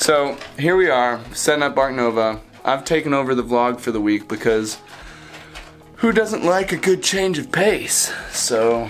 So here we are, setting up Art Nova. I've taken over the vlog for the week because who doesn't like a good change of pace? So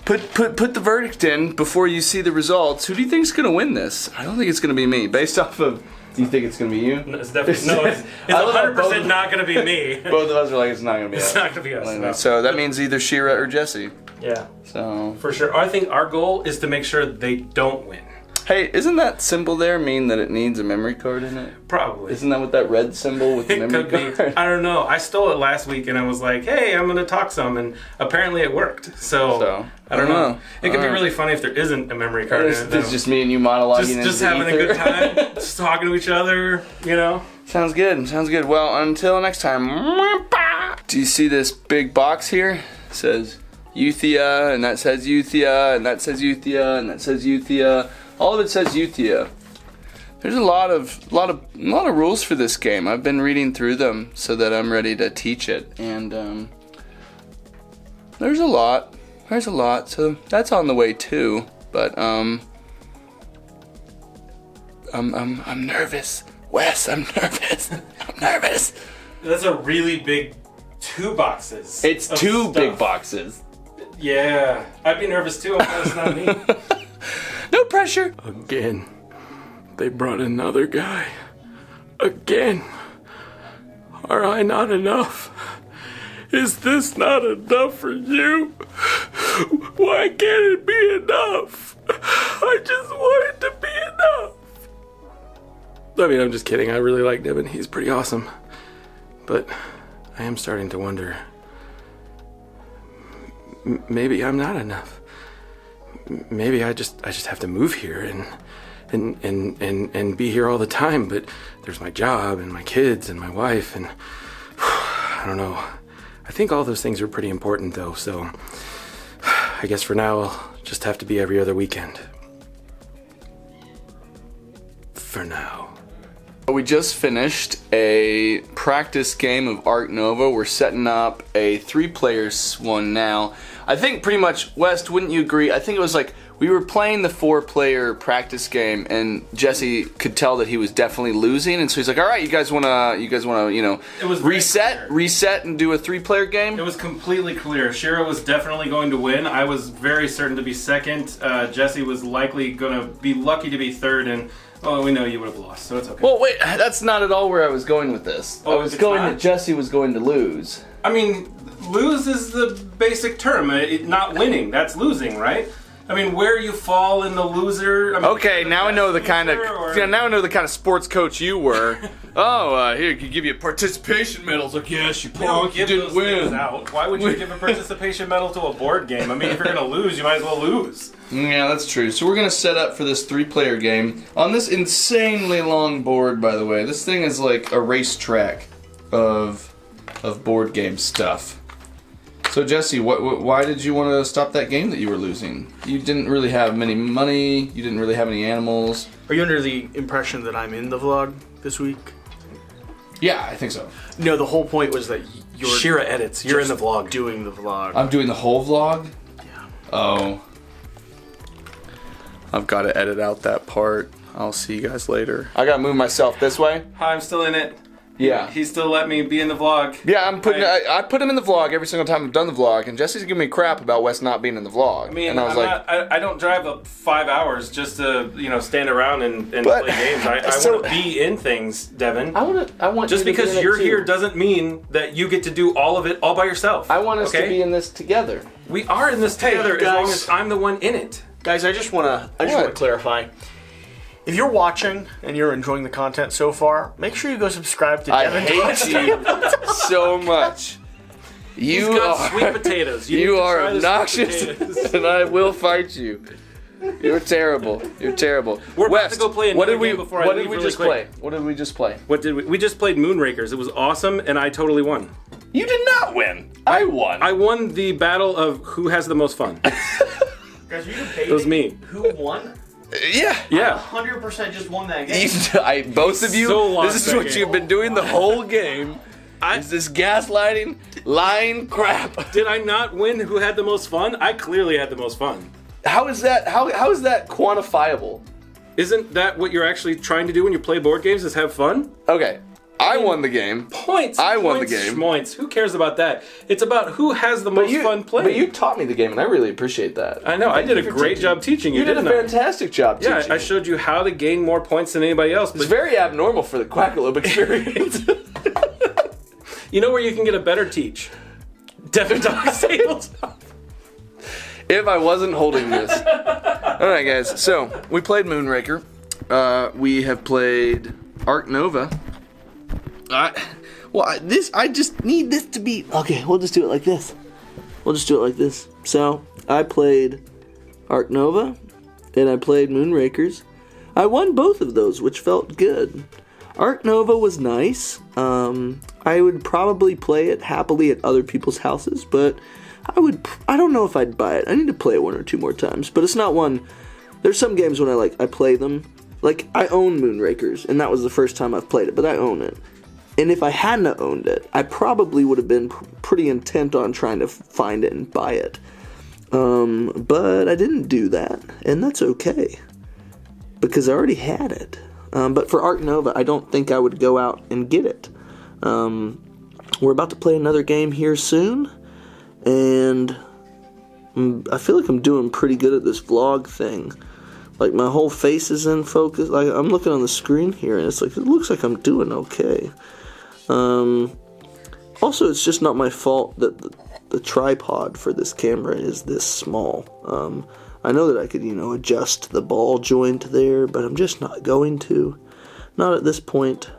put the verdict in before you see the results. Who do you think is gonna win this? I don't think it's gonna be me. Based off of, do you think it's gonna be you? No, it's definitely it's 100% not gonna be me. Both of us are like, it's not gonna be us. It's not gonna be us. No. So that means either Shira or Jesse. Yeah. So for sure. I think our goal is to make sure they don't win. Hey, isn't that symbol there mean that it needs a memory card in it? Probably. Isn't that what that red symbol with the memory card? I don't know. I stole it last week and I was like, hey, I'm gonna talk some, and apparently it worked. So I don't know. It could be really funny if there isn't a memory card in it. It's just me and you monologuing. Just having a good time, just talking to each other, you know? Sounds good, sounds good. Well, until next time. Do you see this big box here? It says Euthia, and that says Euthia, and that says Euthia, and that says Euthia. All of it says Euthia. There's a lot of rules for this game. I've been reading through them so that I'm ready to teach it, and there's a lot. So that's on the way too. But I'm nervous. Wes, I'm nervous. I'm nervous. That's a really big 2 boxes. It's 2 big boxes. Yeah, I'd be nervous too. It's not me. No pressure. Again, they brought another guy. Again. Are I not enough? Is this not enough for you? Why can't it be enough? I just want it to be enough. I mean, I'm just kidding. I really like Devon. He's pretty awesome. But I am starting to wonder, maybe I'm not enough. Maybe I just have to move here and be here all the time, but there's my job and my kids and my wife, and I don't know. I think all those things are pretty important though, so I guess for now I'll just have to be every other weekend. For now. We just finished a practice game of Art Nova. We're setting up a 3-player one now. I think pretty much, West, wouldn't you agree? I think it was like we were playing the 4-player practice game, and Jesse could tell that he was definitely losing, and so he's like, "All right, you guys wanna, you know, reset, and do a 3-player game." It was completely clear. Shira was definitely going to win. I was very certain to be second. Jesse was likely gonna be lucky to be third, and oh, we know you would have lost, so it's okay. Well, wait, that's not at all where I was going with this. Oh, I was going that Jesse was going to lose. I mean, lose is the basic term. Not winning, that's losing, right? I mean, where you fall in the loser. I mean, okay, now I know the kind of sports coach you were. Here, you give you a participation medal. It's like, yes, you punk, you didn't win. Why would you give a participation medal to a board game? I mean, if you're gonna lose, you might as well lose. Yeah, that's true. So we're gonna set up for this 3-player game on this insanely long board. By the way, this thing is like a racetrack of board game stuff. So Jesse, why did you want to stop that game that you were losing? You didn't really have many money. You didn't really have any animals. Are you under the impression that I'm in the vlog this week? Yeah, I think so. No, the whole point was that you're Shira edits. You're in the vlog. Doing the vlog. I'm doing the whole vlog? Yeah. Oh. I've got to edit out that part. I'll see you guys later. I got to move myself this way. Hi, I'm still in it. Yeah. He still let me be in the vlog. Yeah, I put him in the vlog every single time I've done the vlog, and Jesse's giving me crap about Wes not being in the vlog. I mean, and I was I don't drive up 5 hours just to, stand around and play games. I want to be in things, Devon. I want just you to because be in you're it here too. Doesn't mean that you get to do all of it all by yourself. I want us to be in this together. We are in this together as guys. long as I'm the one in it. Guys, I just want to clarify. If you're watching and you're enjoying the content so far, make sure you go subscribe to Devon. I hate you so much. He's got sweet potatoes. You are obnoxious, and I will fight you. You're terrible. You're terrible. We're about to go play another game before I leave really quick. What did we just play? We just played Moonrakers. It was awesome, and I totally won. You did not win. I won. I won the battle of who has the most fun. Guys, are you debating It was me. who won? Yeah. Yeah. 100% just won that game. Both of you, So this is what game. you've been doing the whole game. Is this gaslighting, lying crap. Did I not win who had the most fun? I clearly had the most fun. How is that quantifiable? Isn't that what you're actually trying to do when you play board games? Is have fun? Okay, I won the game. Points. I won the points, game. Schmoints. Who cares about that? It's about who has the most fun playing. But you taught me the game, and I really appreciate that. I know. I did a great job teaching you. You did a didn't I? fantastic job teaching. Yeah, I showed you how to gain more points than anybody else. It's very abnormal for the Quackalope experience. You know where you can get a better teach? Devon Tabletop. If I wasn't holding this. All right, guys. So we played Moonraker. We have played Arc Nova. I just need this to be... Okay, we'll just do it like this. So, I played Arc Nova, and I played Moonrakers. I won both of those, which felt good. Arc Nova was nice. I would probably play it happily at other people's houses, but I don't know if I'd buy it. I need to play it one or two more times, but it's not one... There's some games when I play them. Like, I own Moonrakers, and that was the first time I've played it, but I own it. And if I hadn't owned it, I probably would have been pretty intent on trying to find it and buy it. But I didn't do that, and that's okay. Because I already had it. But for Arc Nova, I don't think I would go out and get it. We're about to play another game here soon, and I feel like I'm doing pretty good at this vlog thing. Like, my whole face is in focus. Like, I'm looking on the screen here, and it's like, it looks like I'm doing okay. Also, it's just not my fault that the tripod for this camera is this small. I know that I could, adjust the ball joint there, but I'm just not going to. Not at this point.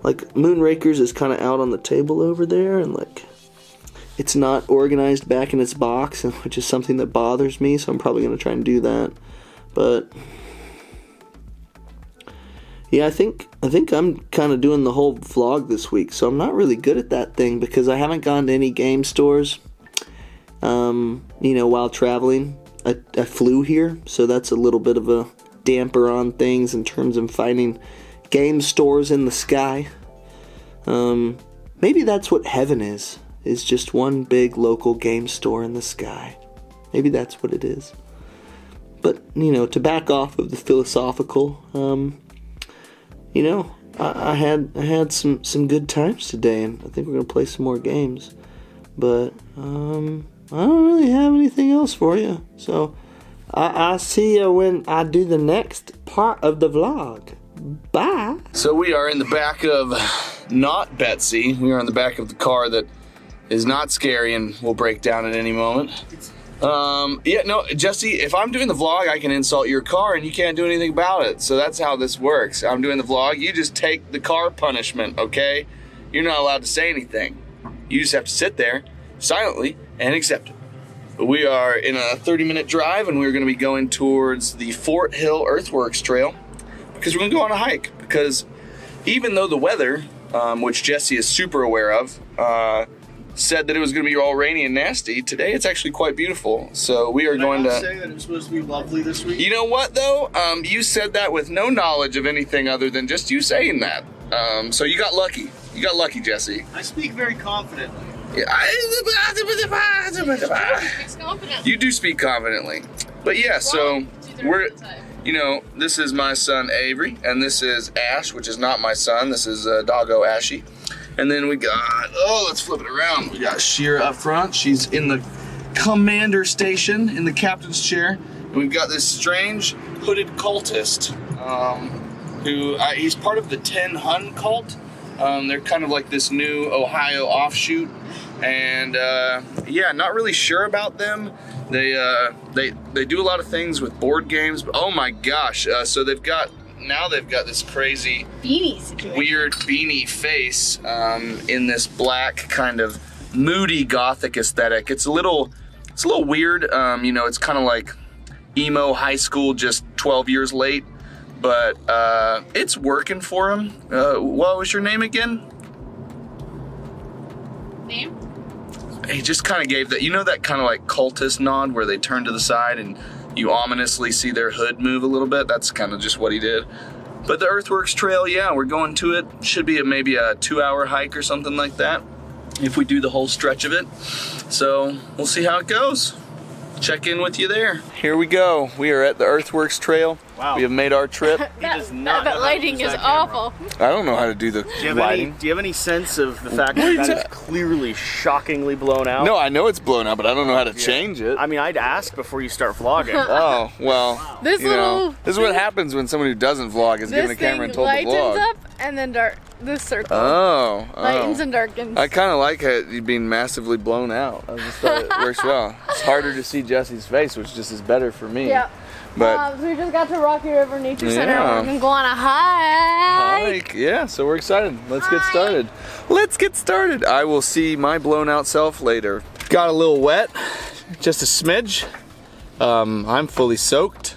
Like, Moonrakers is kind of out on the table over there, and, like, it's not organized back in its box, which is something that bothers me, so I'm probably going to try and do that. But yeah, I think I'm kind of doing the whole vlog this week, so I'm not really good at that thing because I haven't gone to any game stores. While traveling, I flew here, so that's a little bit of a damper on things in terms of finding game stores in the sky. Maybe that's what heaven is just one big local game store in the sky. Maybe that's what it is. But, to back off of the philosophical, I had some good times today, and I think we're going to play some more games. But, I don't really have anything else for you. So, I'll see you when I do the next part of the vlog. Bye! So we are in the back of not Betsy. We are in the back of the car that is not scary and will break down at any moment. Jesse, if I'm doing the vlog, I can insult your car and you can't do anything about it. So that's how this works. I'm doing the vlog, you just take the car punishment, okay? You're not allowed to say anything. You just have to sit there silently and accept it. But we are in a 30-minute drive, and we're going to be going towards the Fort Hill Earthworks Trail because we're going to go on a hike. Because even though the weather, which Jesse is super aware of, said that it was going to be all rainy and nasty, today it's actually quite beautiful. So we are going to say that it was supposed to be lovely this week. You know what though? You said that with no knowledge of anything other than just you saying that. So you got lucky. You got lucky, Jesse. I speak very confidently. You do speak confidently. But yeah, so we're this is my son Avery, and this is Ash, which is not my son. This is doggo Ashy. And then we got, let's flip it around. We got Shira up front. She's in the commander station in the captain's chair. And we've got this strange hooded cultist he's part of the 10 Hun cult. They're kind of like this new Ohio offshoot. And not really sure about them. They do a lot of things with board games. But, oh my gosh. So they've got this crazy weird beanie face in this black kind of moody gothic aesthetic. It's a little weird. It's kind of like emo high school, just 12 years late. But it's working for him. What was your name again? Name? He just kind of gave that kind of like cultist nod where they turn to the side and you ominously see their hood move a little bit. That's kind of just what he did. But the Earthworks Trail, yeah, we're going to it. Should be maybe a 2-hour hike or something like that if we do the whole stretch of it. So we'll see how it goes. Check in with you there. Here we go. We are at the Earthworks Trail. Wow. We have made our trip. does not know That how to lighting use is that camera. awful. I don't know how to do the Do you lighting. have any sense of the fact that that is clearly shockingly blown out? No, I know it's blown out, but I don't know how to change it. I mean, I'd ask before you start vlogging. Oh, well, This you know, little this is what happens when someone who doesn't vlog is given this a camera thing and told to lightens vlog. up and then dark. This circle Oh, lightens oh. and darkens. I kind of like it being massively blown out. I just thought it works well. It's harder to see Jesse's face, which just is better for me. Yeah. But So we just got to Rocky River Nature Center. Yeah. We're gonna go on a hike. hike, yeah, so we're excited. Let's get started. Let's get started. I will see my blown out self later. Got a little wet, just a smidge. I'm fully soaked.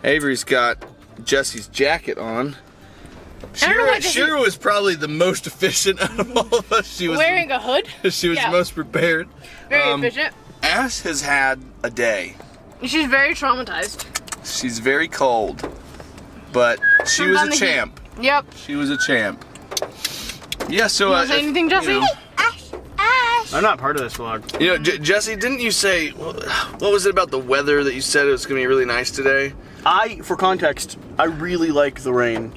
Avery's got Jesse's jacket on. don't know why Jesse- Shira was probably the most efficient out of all of us. She was Wearing a hood. she was yeah. the most prepared. Very efficient. Ash has had a day. She's very traumatized. She's very cold, but she was on a the heat. champ. Yep. She was a champ. Yeah, so You wanna say if- anything, Jesse? You know, Ash. I'm not part of this vlog. Jesse, didn't you say what was it about the weather that you said it was going to be really nice today? For context, I really like the rain.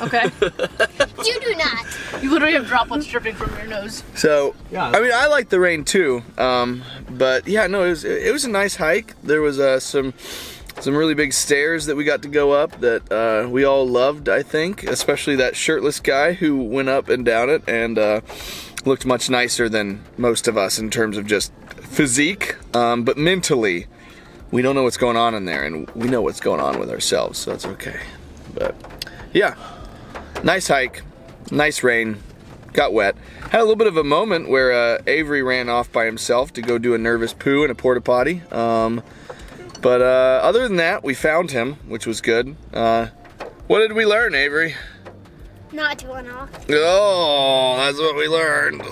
Okay. You do not. You literally have droplets dripping from your nose. So, Yeah. I mean, I like the rain too. But yeah, no, it was a nice hike. There was some really big stairs that we got to go up that we all loved, I think, especially that shirtless guy who went up and down it and looked much nicer than most of us in terms of just physique, but mentally, we don't know what's going on in there, and we know what's going on with ourselves, so that's okay. But yeah, nice hike, nice rain, got wet. Had a little bit of a moment where Avery ran off by himself to go do a nervous poo in a porta potty. But other than that, we found him, which was good. What did we learn, Avery? Not to run off. Oh, that's what we learned.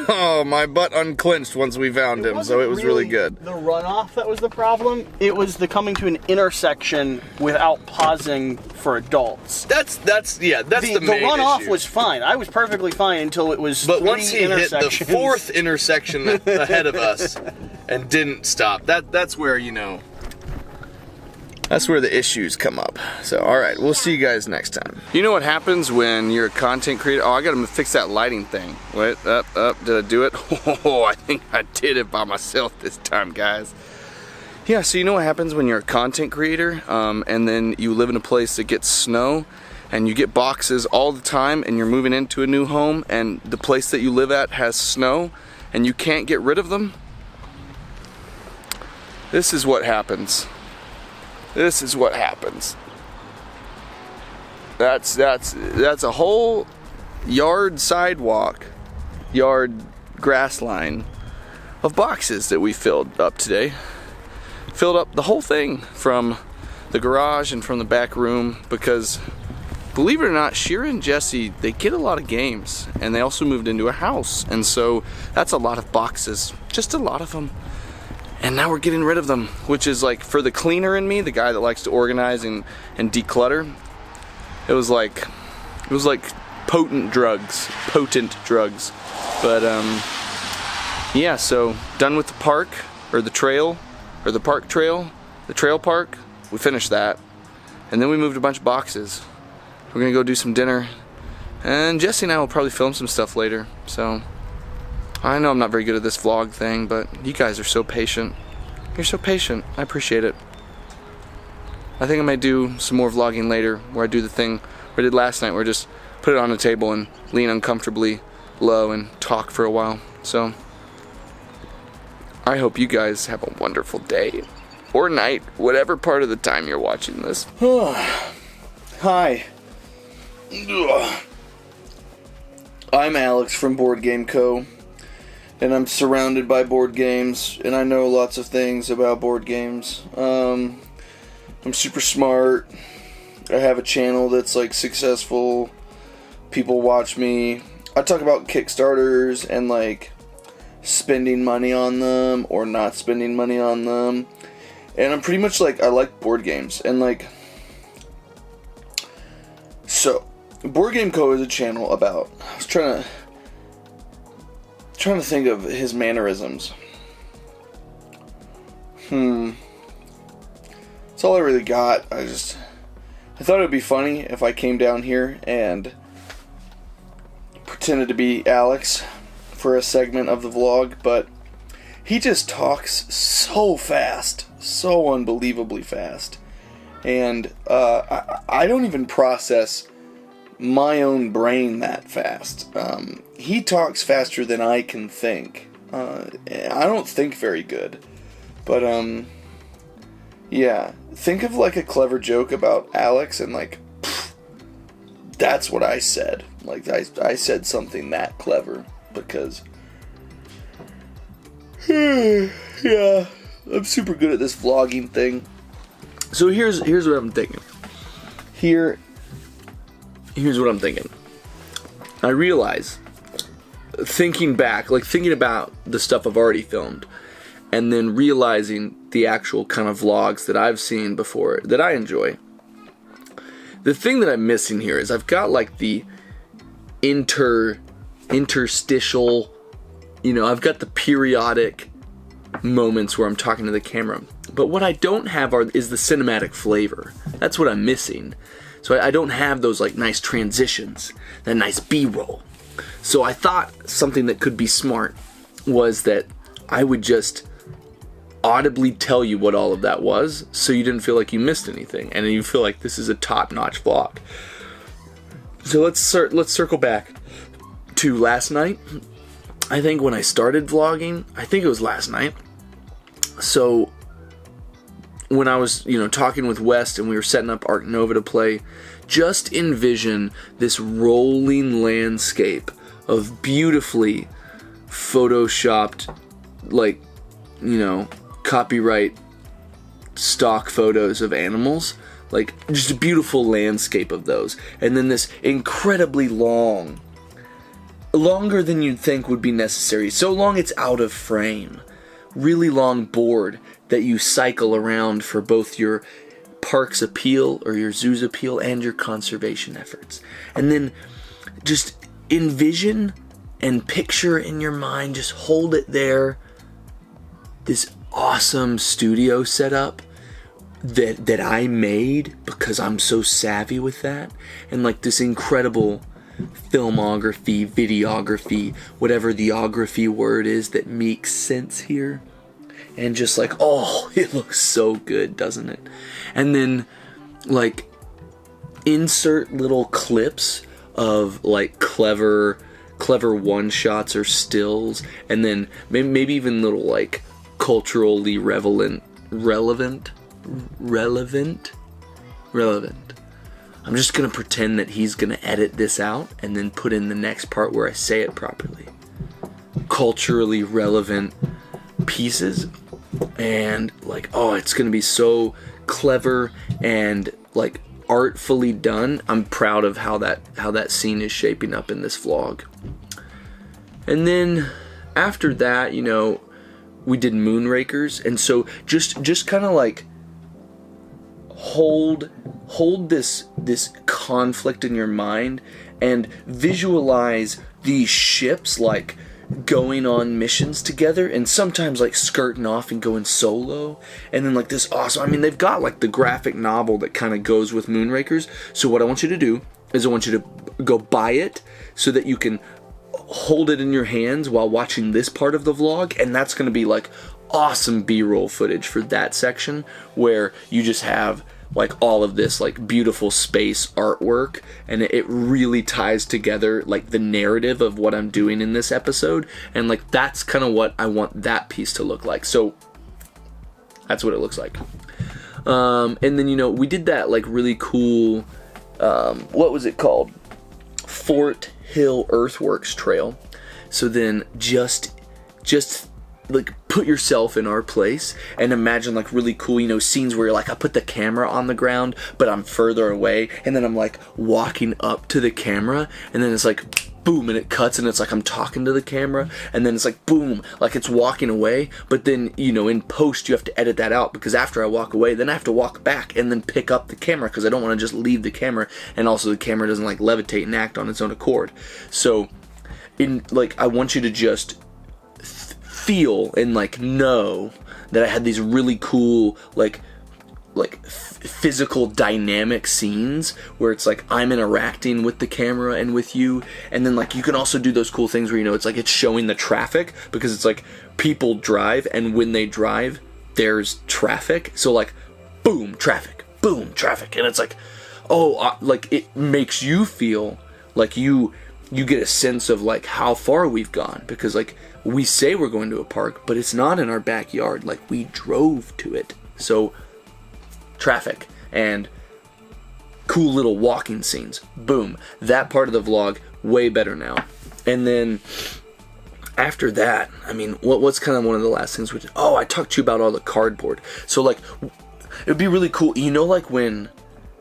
Oh, my butt unclenched once we found him, so it was really good. The runoff that was the problem. It was the coming to an intersection without pausing for adults. That's the main runoff issue. was fine. I was perfectly fine until it was But three once he hit the intersections. fourth intersection ahead of us and didn't stop, that's where, that's where the issues come up. So, all right, we'll see you guys next time. You know what happens when you're a content creator? Oh, I gotta fix that lighting thing. Wait, up, did I do it? Oh, I think I did it by myself this time, guys. Yeah, so you know what happens when you're a content creator, and then you live in a place that gets snow, and you get boxes all the time, and you're moving into a new home, and the place that you live at has snow, and you can't get rid of them? This is what happens. This is what happens. That's a whole yard sidewalk, yard grass line of boxes that we filled up today. Filled up the whole thing from the garage and from the back room because, believe it or not, Shira and Jesse, they get a lot of games and they also moved into a house, and so that's a lot of boxes, just a lot of them. And now we're getting rid of them, which is like, for the cleaner in me, the guy that likes to organize and declutter, it was like potent drugs. But yeah, so done with the park, or the trail, or the park trail, the trail park. We finished that, and then we moved a bunch of boxes. We're gonna go do some dinner, and Jesse and I will probably film some stuff later. So I know I'm not very good at this vlog thing, but you guys are so patient. You're so patient. I appreciate it. I think I might do some more vlogging later, where I do the thing I did last night, where I just put it on the table and lean uncomfortably low and talk for a while. So I hope you guys have a wonderful day or night, whatever part of the time you're watching this. Hi. I'm Alex from Board Game Co. And I'm surrounded by board games, and I know lots of things about board games. I'm super smart. I have a channel that's like successful. People watch me. I talk about Kickstarters and like spending money on them or not spending money on them. And I'm pretty much like, I like board games. And like, so Board Game Co. is a channel about, I was trying to think of his mannerisms. It's all I really got. I thought it would be funny if I came down here and pretended to be Alex for a segment of the vlog, but he just talks so fast, so unbelievably fast, and I don't even process my own brain that fast. He talks faster than I can think. I don't think very good, but yeah, think of like a clever joke about Alex and like, pfft, that's what I said. Like I said something that clever because yeah, I'm super good at this vlogging thing. So here's what I'm thinking. Here's what I'm thinking. I realize, thinking back, like thinking about the stuff I've already filmed, and then realizing the actual kind of vlogs that I've seen before that I enjoy. The thing that I'm missing here is I've got like the interstitial, I've got the periodic moments where I'm talking to the camera. But what I don't have is the cinematic flavor. That's what I'm missing. So I don't have those like nice transitions, that nice B-roll. So I thought something that could be smart was that I would just audibly tell you what all of that was, so you didn't feel like you missed anything, and you feel like this is a top-notch vlog. So let's circle back to last night. I think when I started vlogging, I think it was last night. So when I was, talking with West and we were setting up Arc Nova to play, just envision this rolling landscape of beautifully photoshopped, like, copyright stock photos of animals, like just a beautiful landscape of those, and then this incredibly longer than you'd think would be necessary, so long it's out of frame, really long board that you cycle around for both your park's appeal or your zoo's appeal and your conservation efforts. And then just envision and picture in your mind, just hold it there, this awesome studio setup that I made because I'm so savvy with that, and like this incredible filmography, videography, whatever the ography word is that makes sense here, and just like, oh, it looks so good, doesn't it? And then like insert little clips of like clever one shots or stills, and then maybe even little like culturally relevant. I'm just gonna pretend that he's gonna edit this out and then put in the next part where I say it properly. Culturally relevant pieces, and like, oh, it's gonna be so clever and like artfully done. I'm proud of how that scene is shaping up in this vlog. And then after that, we did Moonrakers, and so just kind of like hold this conflict in your mind and visualize these ships like going on missions together, and sometimes like skirting off and going solo, and then like this awesome, they've got like the graphic novel that kind of goes with Moonrakers. So what I want you to do is I want you to go buy it so that you can hold it in your hands while watching this part of the vlog, and that's going to be like awesome B-roll footage for that section where you just have like all of this like beautiful space artwork, and it really ties together like the narrative of what I'm doing in this episode, and like that's kind of what I want that piece to look like. So that's what it looks like. And then we did that like really cool what was it called, Fort Hill Earthworks Trail. So then just like put yourself in our place and imagine like really cool, scenes where you're like, I put the camera on the ground, but I'm further away, and then I'm like walking up to the camera, and then it's like boom, and it cuts, and it's like I'm talking to the camera, and then it's like boom, like it's walking away, but then in post you have to edit that out, because after I walk away, then I have to walk back and then pick up the camera, because I don't want to just leave the camera, and also the camera doesn't like levitate and act on its own accord. So I want you to just feel and like know that I had these really cool like physical dynamic scenes where it's like I'm interacting with the camera and with you, and then like you can also do those cool things where it's like it's showing the traffic, because it's like people drive, and when they drive there's traffic, so like boom traffic, and it's like like it makes you feel like you get a sense of like how far we've gone, because like we say we're going to a park, but it's not in our backyard, like we drove to it. So traffic and cool little walking scenes, boom, that part of the vlog way better now. And then after that, I mean, what's kind of one of the last things, which I talked to you about all the cardboard. So like it would be really cool, like when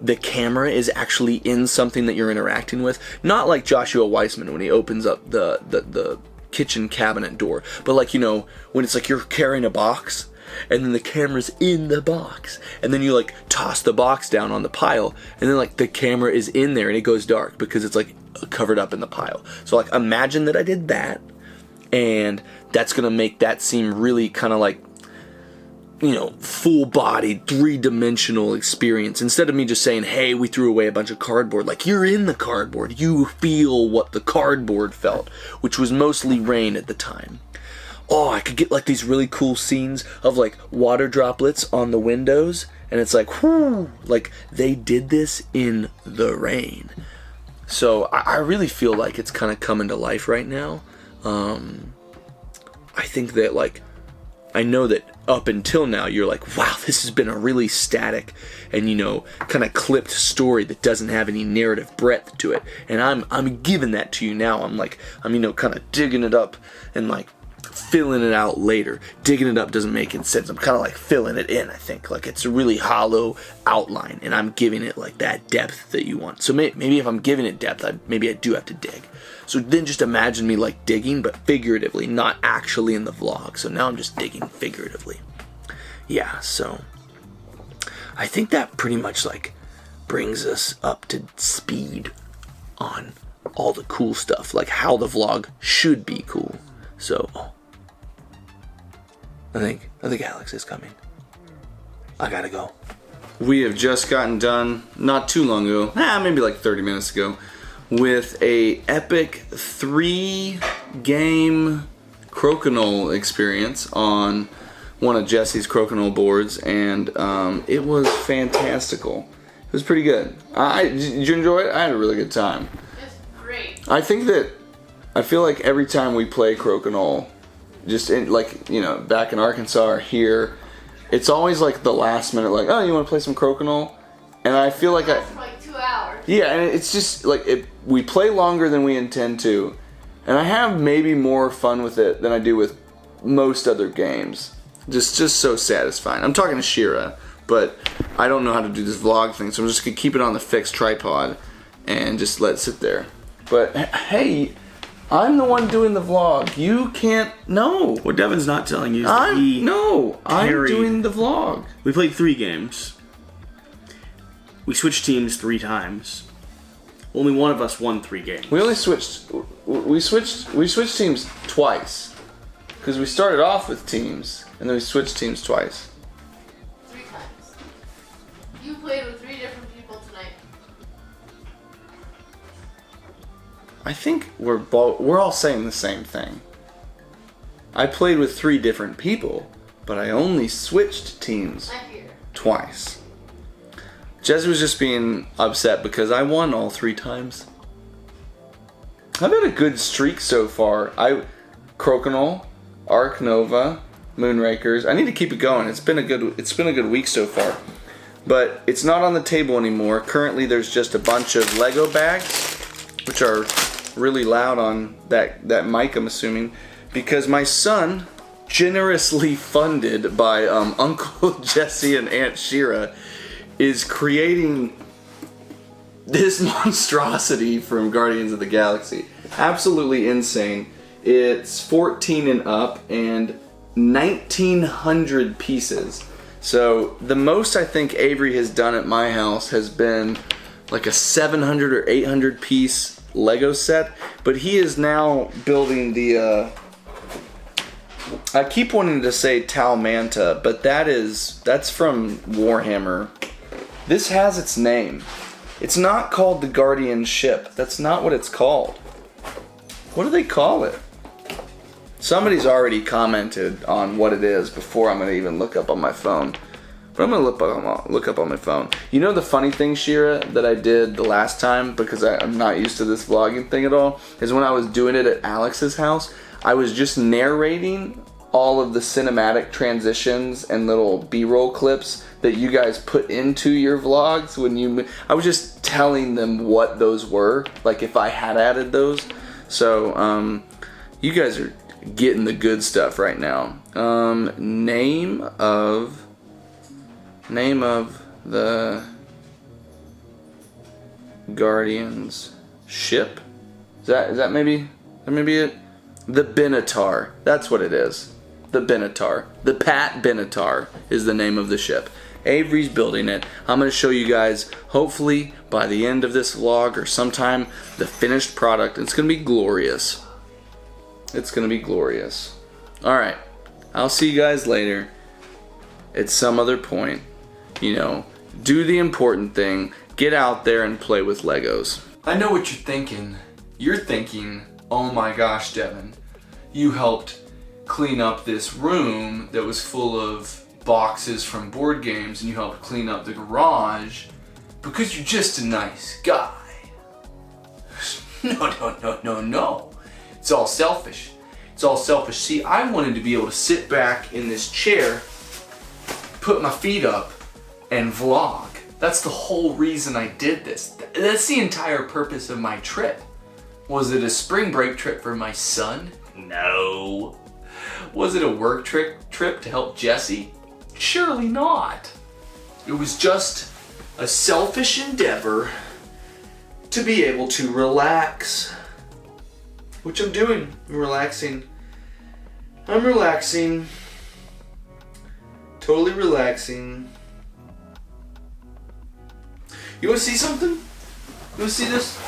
the camera is actually in something that you're interacting with, not like Joshua Weissman when he opens up the kitchen cabinet door, but like when it's like you're carrying a box and then the camera's in the box, and then you like toss the box down on the pile, and then like the camera is in there and it goes dark because it's like covered up in the pile. So like imagine that I did that, and that's gonna make that seem really kind of like full-bodied, three-dimensional experience, instead of me just saying, hey, we threw away a bunch of cardboard. Like, you're in the cardboard. You feel what the cardboard felt, which was mostly rain at the time. I could get like these really cool scenes of like water droplets on the windows, and it's like, whoo, like they did this in the rain. So I really feel like it's kind of coming to life right now. I think that like, I know that up until now you're like, wow, this has been a really static and kind of clipped story that doesn't have any narrative breadth to it, and I'm giving that to you now. I'm kind of digging it up and like filling it out later. Digging it up doesn't make any sense. I'm kind of like filling it in. I think like it's a really hollow outline, and I'm giving it like that depth that you want. So maybe if I'm giving it depth, maybe I do have to dig. So then just imagine me like digging, but figuratively, not actually in the vlog. So now I'm just digging figuratively. Yeah, so I think that pretty much like brings us up to speed on all the cool stuff, like how the vlog should be cool. So I think Alex is coming. I gotta go. We have just gotten done, not too long ago, maybe like 30 minutes ago, with a epic 3-game crokinole experience on one of Jesse's crokinole boards, and it was fantastical. It was pretty good. Did you enjoy it? I had a really good time. It's great. I feel like every time we play crokinole, just back in Arkansas or here, it's always like the last minute, like, oh, you want to play some crokinole? And I feel like For like 2 hours. Yeah, and it's just like we play longer than we intend to, and I have maybe more fun with it than I do with most other games. Just so satisfying. I'm talking to Shira, but I don't know how to do this vlog thing, so I'm just gonna keep it on the fixed tripod and just let it sit there. But hey, I'm the one doing the vlog. You can't. No. What Devon's not telling you is that I'm doing the vlog. We played 3 games. We switched teams 3 times. Only one of us won 3 games. We only switched. We switched teams twice, because we started off with teams and then we switched teams twice. 3 times. You played with 3 different people tonight. I think we're all saying the same thing. I played with 3 different people, but I only switched teams I hear. twice. Jesse was just being upset because I won all 3 times. I've had a good streak so far. Crokinole, Ark Nova, Moonrakers. I need to keep it going. It's been a good week so far. But it's not on the table anymore. Currently there's just a bunch of Lego bags, which are really loud on that mic, I'm assuming, because my son, generously funded by Uncle Jesse and Aunt Shira, is creating this monstrosity from Guardians of the Galaxy. Absolutely insane. It's 14 and up and 1,900 pieces. So the most I think Avery has done at my house has been like a 700 or 800 piece Lego set, but he is now building the I keep wanting to say Talmanta, but that's from Warhammer. This has its name. It's not called the Guardian ship. That's not what it's called. What do they call it? Somebody's already commented on what it is before I'm going to even look up on my phone. But I'm going to look up on my phone. You know the funny thing, Shira, that I did the last time, because I'm not used to this vlogging thing at all, is when I was doing it at Alex's house, I was just narrating all of the cinematic transitions and little B-roll clips that you guys put into your vlogs I was just telling them what those were, like if I had added those. So, you guys are getting the good stuff right now. Name of the Guardian's ship? Is that maybe it? The Benatar. That's what it is. The Benatar. The Pat Benatar is the name of the ship. Avery's building it. I'm going to show you guys, hopefully by the end of this vlog or sometime, the finished product. It's going to be glorious. It's going to be glorious. Alright, I'll see you guys later at some other point. You know, do the important thing. Get out there and play with Legos. I know what you're thinking. You're thinking, oh my gosh, Devon, you helped clean up this room that was full of boxes from Boardgames, and you helped clean up the garage because you're just a nice guy. No. It's all selfish. It's all selfish. See, I wanted to be able to sit back in this chair, put my feet up, and vlog. That's the whole reason I did this. That's the entire purpose of my trip. Was it a spring break trip for my son? No. Was it a work trip to help Jesse? Surely not. It was just a selfish endeavor to be able to relax. Which I'm doing. I'm relaxing. I'm relaxing. Totally relaxing. You want to see something? You want to see this?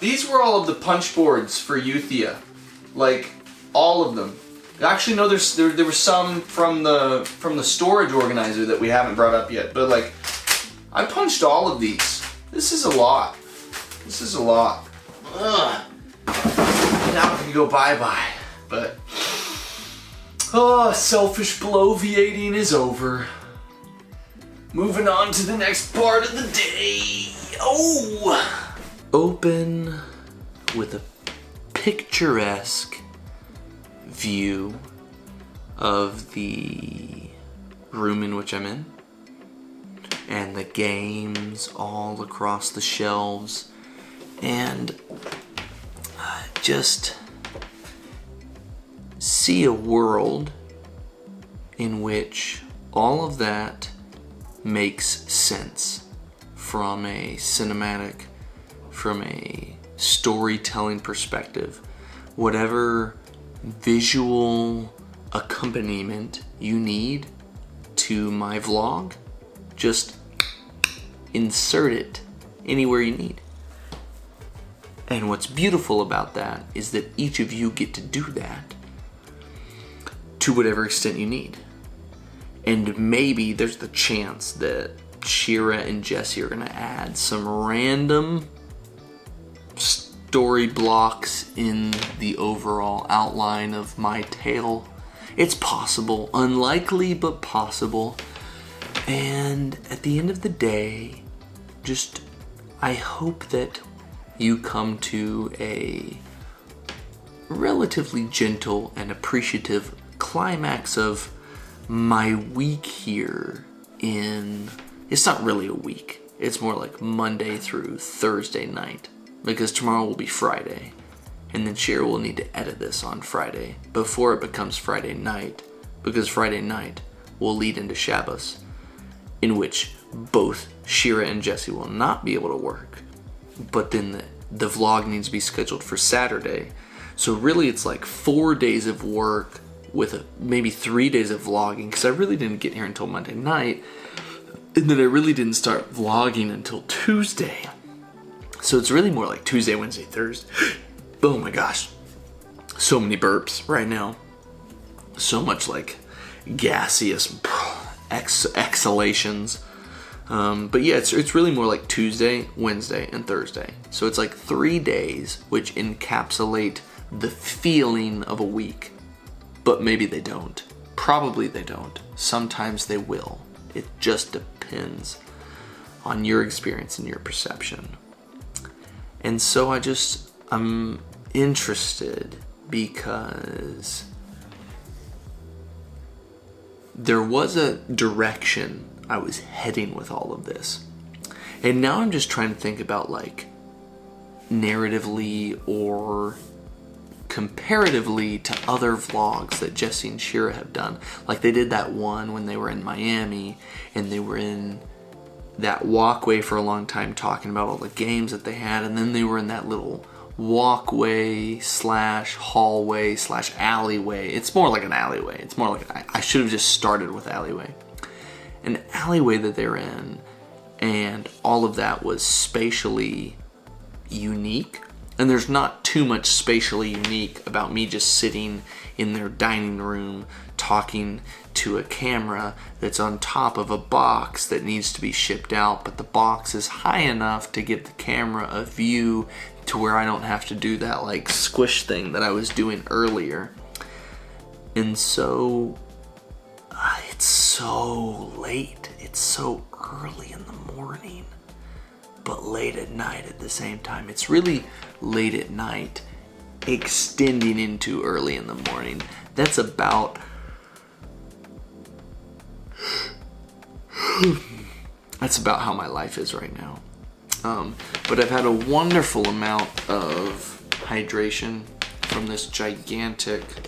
These were all of the punch boards for Euthia. Like, all of them. Actually, no, there were some from the storage organizer that we haven't brought up yet. But like, I punched all of these. This is a lot. This is a lot. Ugh. Now I can go bye-bye. But, selfish bloviating is over. Moving on to the next part of the day. Oh! Open with a picturesque view of the room in which I'm in, and the games all across the shelves, and just see a world in which all of that makes sense from a cinematic, from a storytelling perspective. Whatever visual accompaniment you need to my vlog, just insert it anywhere you need. And what's beautiful about that is that each of you get to do that to whatever extent you need. And maybe there's the chance that Shira and Jesse are gonna add some random story blocks in the overall outline of my tale. It's possible, unlikely, but possible. And at the end of the day, just, I hope that you come to a relatively gentle and appreciative climax of my week here in, it's not really a week, it's more like Monday through Thursday night, because tomorrow will be Friday, and then Shira will need to edit this on Friday before it becomes Friday night, because Friday night will lead into Shabbos, in which both Shira and Jesse will not be able to work, but then the vlog needs to be scheduled for Saturday. So really it's like 4 days of work with maybe 3 days of vlogging, because I really didn't get here until Monday night, and then I really didn't start vlogging until Tuesday. So it's really more like Tuesday, Wednesday, Thursday. Oh my gosh. So many burps right now. So much like gaseous exhalations. But yeah, it's really more like Tuesday, Wednesday, and Thursday. So it's like 3 days which encapsulate the feeling of a week. But maybe they don't. Probably they don't. Sometimes they will. It just depends on your experience and your perception. And so I'm interested because there was a direction I was heading with all of this. And now I'm just trying to think about like narratively or comparatively to other vlogs that Jesse and Shira have done. Like they did that one when they were in Miami and they were in that walkway for a long time talking about all the games that they had, and then they were in that little walkway slash hallway slash alleyway. It's more like an alleyway. It's more like I should have just started with alleyway. An alleyway that they're in, and all of that was spatially unique. And there's not too much spatially unique about me just sitting in their dining room talking to a camera that's on top of a box that needs to be shipped out, but the box is high enough to give the camera a view to where I don't have to do that like squish thing that I was doing earlier. And so it's so late. It's so early in the morning, but late at night at the same time. It's really late at night, extending into early in the morning. That's about how my life is right now. But I've had a wonderful amount of hydration from this gigantic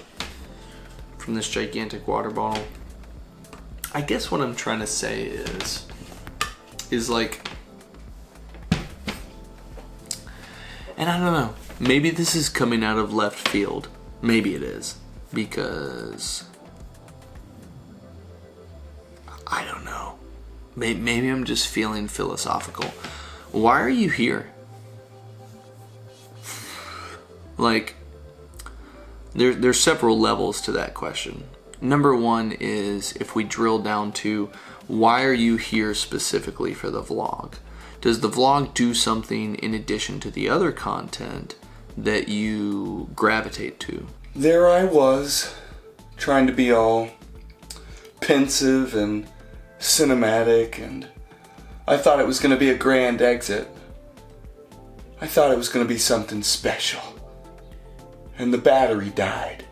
water bottle. I guess what I'm trying to say is like, and I don't know, maybe this is coming out of left field. Maybe it is, because I don't know. Maybe I'm just feeling philosophical. Why are you here? Like, there's several levels to that question. Number one is if we drill down to why are you here specifically for the vlog? Does the vlog do something in addition to the other content that you gravitate to? There I was, trying to be all pensive and cinematic, and I thought it was going to be a grand exit. I thought it was going to be something special. And the battery died.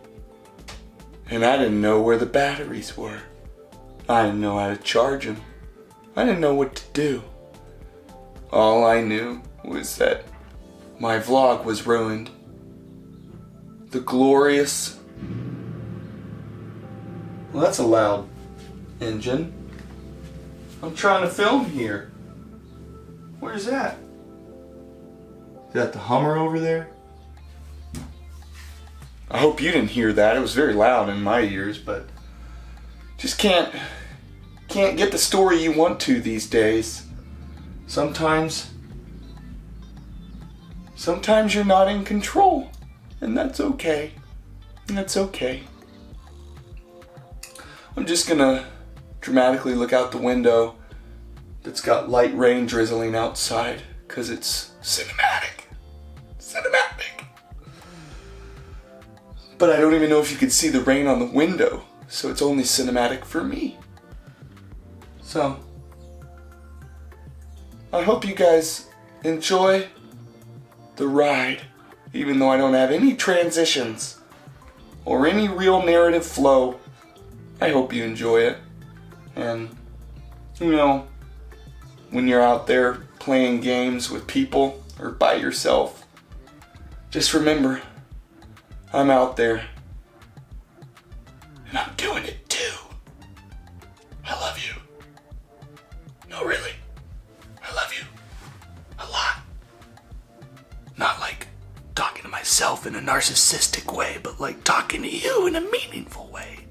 And I didn't know where the batteries were. I didn't know how to charge them. I didn't know what to do. All I knew was that my vlog was ruined. The glorious... Well, that's a loud engine. I'm trying to film here. Where's that? Is that the Hummer over there? I hope you didn't hear that. It was very loud in my ears, but just can't get the story you want to these days. Sometimes you're not in control, and that's okay. That's okay. I'm just gonna dramatically look out the window that's got light rain drizzling outside, because it's cinematic. But I don't even know if you could see the rain on the window, so it's only cinematic for me. So, I hope you guys enjoy the ride, even though I don't have any transitions or any real narrative flow. I hope you enjoy it. And, you know, when you're out there playing games with people or by yourself, just remember, I'm out there, and I'm doing it too. I love you. No, really. I love you. A lot. Not like talking to myself in a narcissistic way, but like talking to you in a meaningful way.